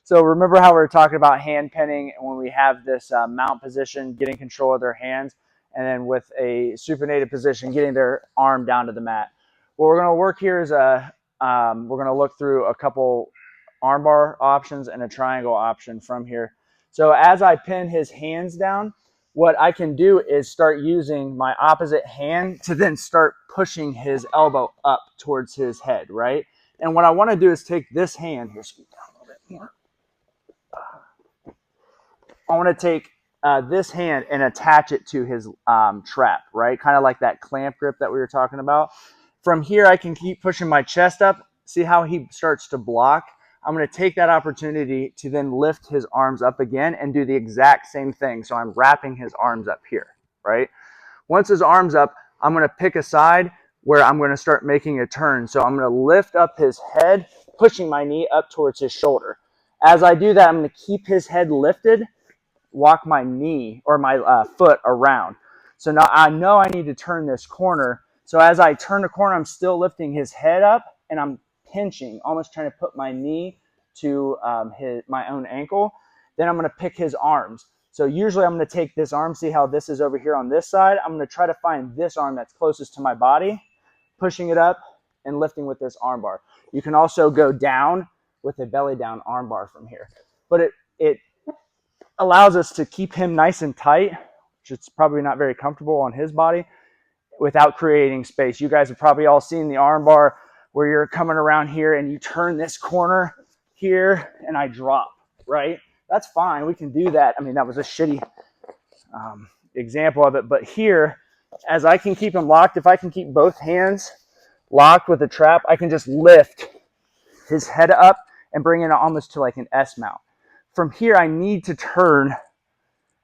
So remember how we were talking about hand pinning when we have this mount position, getting control of their hands, and then with a supinated position, getting their arm down to the mat. What we're going to work here is we're going to look through a couple armbar options and a triangle option from here. So as I pin his hands down, what I can do is start using my opposite hand to then start pushing his elbow up towards his head, right? And what I want to do is take this hand, here, scoot down a little bit more. I want to take this hand and attach it to his trap, right? Kind of like that clamp grip that we were talking about. From here, I can keep pushing my chest up. See how he starts to block? I'm going to take that opportunity to then lift his arms up again and do the exact same thing. So I'm wrapping his arms up here, right? Once his arm's up, I'm going to pick a side where I'm going to start making a turn. So I'm going to lift up his head, pushing my knee up towards his shoulder. As I do that, I'm going to keep his head lifted, walk my knee or my foot around. So now I know I need to turn this corner. So as I turn the corner, I'm still lifting his head up and I'm pinching, almost trying to put my knee to my own ankle. Then I'm going to pick his arms. So usually I'm going to take this arm, see how this is over here on this side. I'm going to try to find this arm that's closest to my body, pushing it up and lifting with this arm bar. You can also go down with a belly down arm bar from here. But it allows us to keep him nice and tight, which is probably not very comfortable on his body, without creating space. You guys have probably all seen the arm bar where you're coming around here and you turn this corner here and I drop, right? That's fine. We can do that. I mean, that was a shitty example of it. But here, as I can keep him locked, if I can keep both hands locked with the trap, I can just lift his head up and bring it almost to like an S mount. From here, I need to turn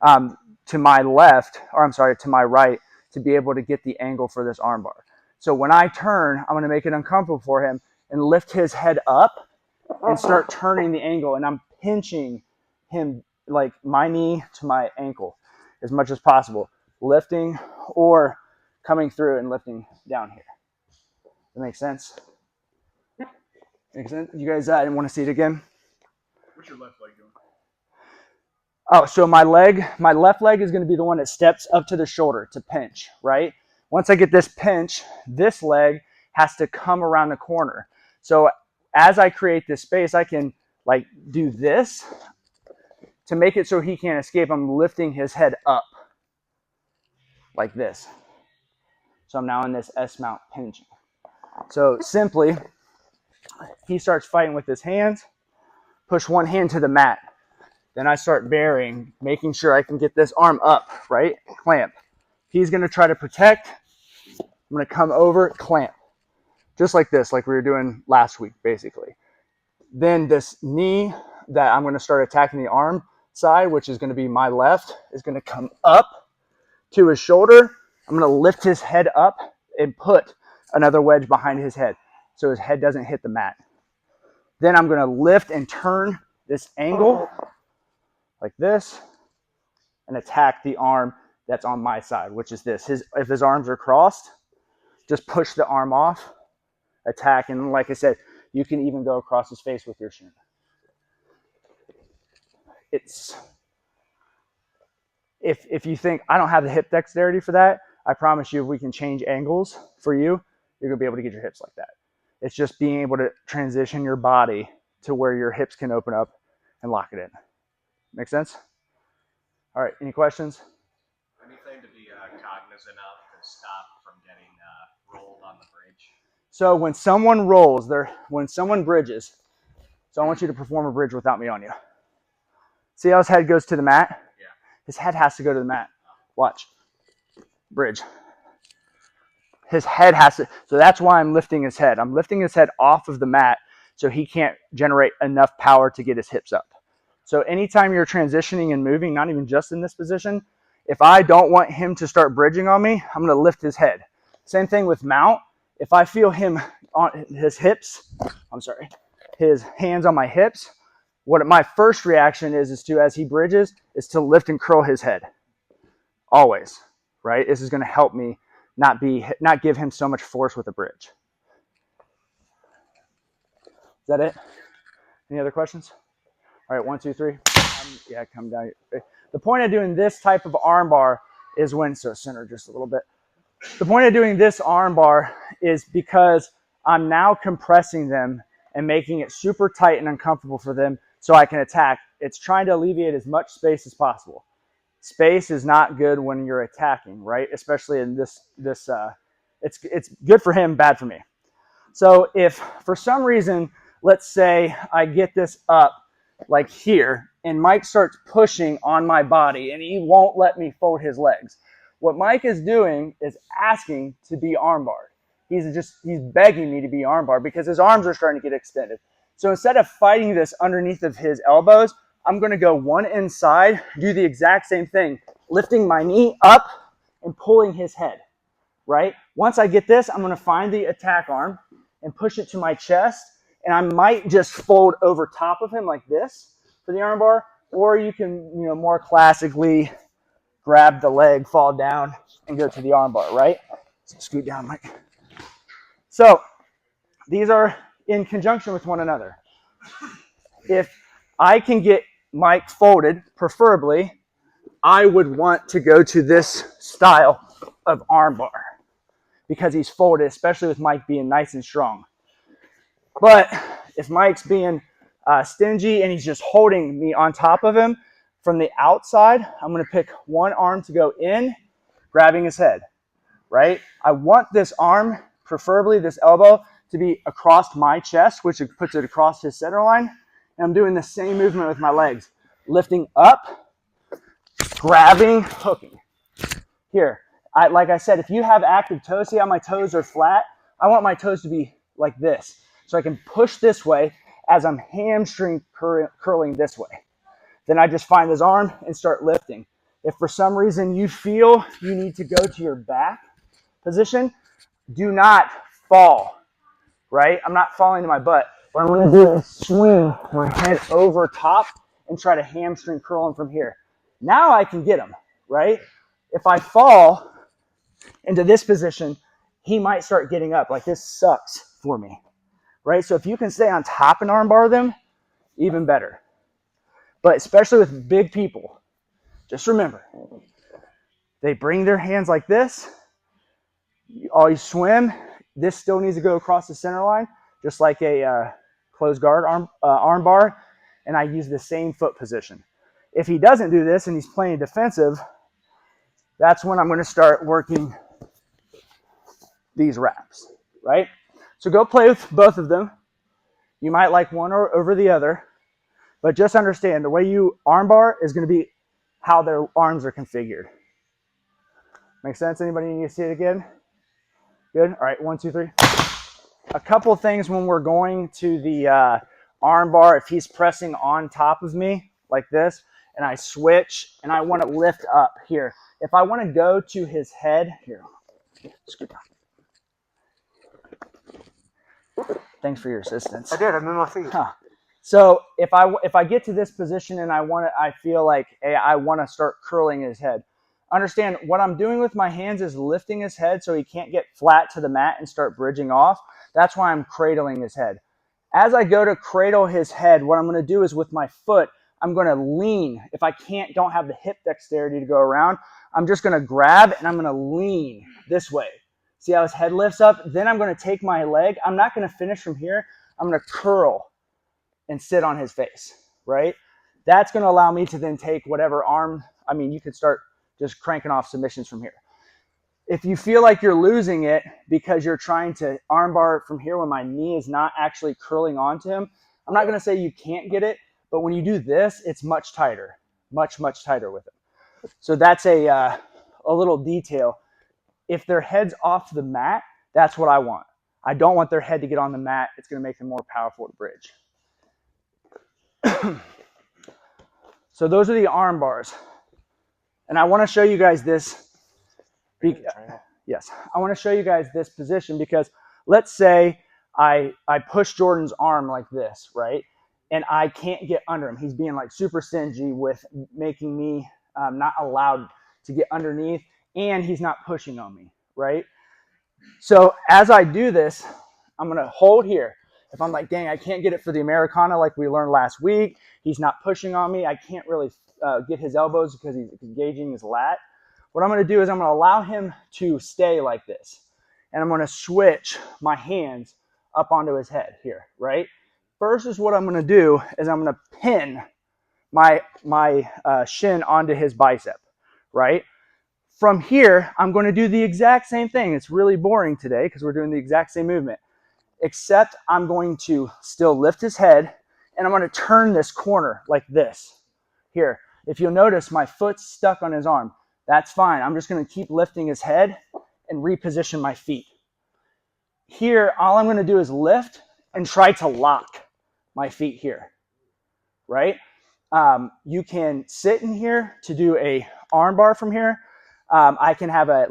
to my left, or I'm sorry, to my right, to be able to get the angle for this arm bar. So when I turn, I'm going to make it uncomfortable for him and lift his head up and start turning the angle. And I'm pinching him like my knee to my ankle as much as possible, lifting or coming through and lifting down here. That makes sense? Makes sense? You guys didn't want to see it again? What's your left leg doing? Oh, so my left leg is going to be the one that steps up to the shoulder to pinch, right? Once I get this pinch, this leg has to come around the corner. So as I create this space, I can like do this to make it so he can't escape. I'm lifting his head up like this. So I'm now in this S mount pinching. So simply, he starts fighting with his hands, push one hand to the mat. Then I start bearing, making sure I can get this arm up, right? Clamp. He's going to try to protect. I'm going to come over, clamp. Just like this, like we were doing last week, basically. Then this knee that I'm going to start attacking the arm side, which is going to be my left, is going to come up to his shoulder. I'm going to lift his head up and put another wedge behind his head so his head doesn't hit the mat. Then I'm going to lift and turn this angle like this and attack the arm that's on my side, which is this. If his arms are crossed, just push the arm off, attack, and like I said, you can even go across his face with your shin. If you think I don't have the hip dexterity for that, I promise you if we can change angles for you, you're gonna be able to get your hips like that. It's just being able to transition your body to where your hips can open up and lock it in. Make sense? All right, any questions? Anything to be cognizant of to stop from getting rolled on the bridge? So when someone rolls, when someone bridges, so I want you to perform a bridge without me on you. See how his head goes to the mat? Yeah. His head has to go to the mat. Watch. Bridge. His head has to, so that's why I'm lifting his head. I'm lifting his head off of the mat so he can't generate enough power to get his hips up. So anytime you're transitioning and moving, not even just in this position, if I don't want him to start bridging on me, I'm going to lift his head. Same thing with mount. If I feel him on his hips, his hands on my hips, what my first reaction is to, as he bridges, is to lift and curl his head. Always, right? This is going to help me not give him so much force with a bridge. Is that it? Any other questions? All right, 1, 2, 3. Yeah, come down. The point of doing this type of arm bar is when, so center just a little bit. The point of doing this arm bar is because I'm now compressing them and making it super tight and uncomfortable for them so I can attack. It's trying to alleviate as much space as possible. Space is not good when you're attacking, right? Especially in this it's good for him, bad for me. So if for some reason, let's say I get this up like here and Mike starts pushing on my body and he won't let me fold his legs. What Mike is doing is asking to be armbarred. He's begging me to be armbarred because his arms are starting to get extended. So instead of fighting this underneath of his elbows, I'm going to go one inside, do the exact same thing, lifting my knee up and pulling his head, right? Once I get this, I'm going to find the attack arm and push it to my chest, and I might just fold over top of him like this for the armbar, or you can, more classically grab the leg, fall down, and go to the armbar, right? So scoot down, Mike. So these are in conjunction with one another. If I can get Mike folded, preferably, I would want to go to this style of armbar because he's folded, especially with Mike being nice and strong. But if Mike's being stingy and he's just holding me on top of him from the outside, I'm going to pick one arm to go in, grabbing his head, right? I want this arm, preferably this elbow, to be across my chest, which puts it across his center line. And I'm doing the same movement with my legs, lifting up, grabbing, hooking. Here, like I said, if you have active toes, see how my toes are flat? I want my toes to be like this. So I can push this way as I'm hamstring curling this way. Then I just find this arm and start lifting. If for some reason you feel you need to go to your back position, do not fall, right? I'm not falling to my butt. What I'm going to do is swing my head over top and try to hamstring curl him from here. Now I can get him, right? If I fall into this position, he might start getting up. Like, this sucks for me, right? So if you can stay on top and armbar them, even better. But especially with big people, just remember, they bring their hands like this. You swim. This still needs to go across the center line, just like a closed guard arm bar, and I use the same foot position. If he doesn't do this and he's playing defensive, that's when I'm going to start working these wraps, right? So go play with both of them. You might like one or over the other, but just understand the way you armbar is going to be how their arms are configured. Make sense? Anybody need to see it again? Good? All right, 1, 2, 3. A couple of things when we're going to the arm bar, if he's pressing on top of me like this, and I switch, and I want to lift up here. If I want to go to his head, here, scoot down. Thanks for your assistance. I did. I'm in my feet. Huh. So if I get to this position and I feel like, hey, I want to start curling his head. Understand what I'm doing with my hands is lifting his head so he can't get flat to the mat and start bridging off. That's why I'm cradling his head. As I go to cradle his head, what I'm going to do is with my foot, I'm going to lean. If I don't have the hip dexterity to go around, I'm just going to grab and I'm going to lean this way. See how his head lifts up? Then I'm going to take my leg. I'm not going to finish from here. I'm going to curl and sit on his face, right? That's going to allow me to then take whatever arm. I mean, you could start just cranking off submissions from here. If you feel like you're losing it because you're trying to armbar from here when my knee is not actually curling onto him, I'm not going to say you can't get it, but when you do this, it's much tighter, much, much tighter with it. So that's a little detail. If their head's off the mat, that's what I want. I don't want their head to get on the mat. It's going to make them more powerful to bridge. So those are the arm bars. And I want to show you guys this. Yes, I want to show you guys this position because let's say I push Jordan's arm like this, right? And I can't get under him. He's being like super stingy with making me not allowed to get underneath, and he's not pushing on me, right? So as I do this, I'm going to hold here. if I'm like, dang, I can't get it for the Americana like we learned last week, he's not pushing on me, I can't really get his elbows because he's engaging his lat, what I'm going to do is I'm going to allow him to stay like this. And I'm going to switch my hands up onto his head here, right? First is what I'm going to do is I'm going to pin my shin onto his bicep, right? From here, I'm going to do the exact same thing. It's really boring today because we're doing the exact same movement, except I'm going to still lift his head and I'm going to turn this corner like this. Here, if you'll notice, my foot's stuck on his arm. That's fine. I'm just going to keep lifting his head and reposition my feet. Here, all I'm going to do is lift and try to lock my feet here, right? You can sit in here to do a arm bar from here. I can have a,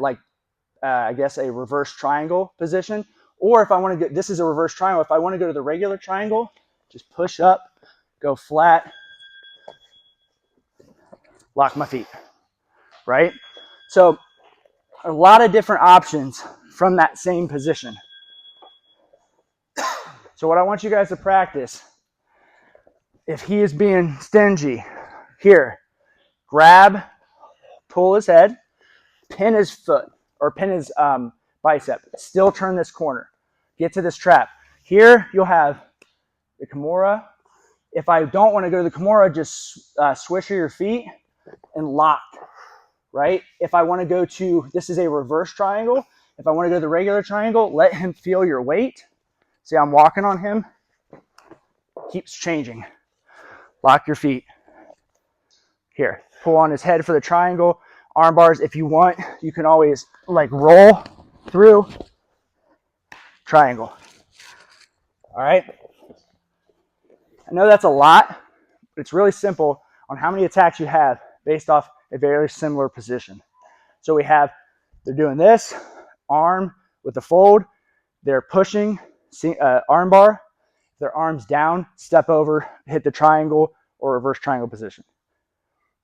I guess a reverse triangle position. Or if I want to go, this is a reverse triangle. If I want to go to the regular triangle, just push up, go flat, lock my feet, right? So a lot of different options from that same position. So what I want you guys to practice, if he is being stingy, here, grab, pull his head, pin his foot, or pin his bicep, still turn this corner, get to this trap. Here you'll have the Kimura. If I don't want to go to the Kimura, just swish your feet and lock, right? If I want to go to, this is a reverse triangle. If I want to go to the regular triangle, let him feel your weight. See, I'm walking on him. Keeps changing. Lock your feet. Here, pull on his head for the triangle. Arm bars, if you want, you can always like roll through triangle. All right. I know that's a lot, but it's really simple on how many attacks you have based off a very similar position. So we have, they're doing this, arm with the fold, they're pushing, arm bar, their arms down, step over, hit the triangle or reverse triangle position.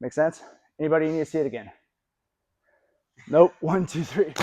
Make sense? Anybody need to see it again? Nope. 1, 2, 3.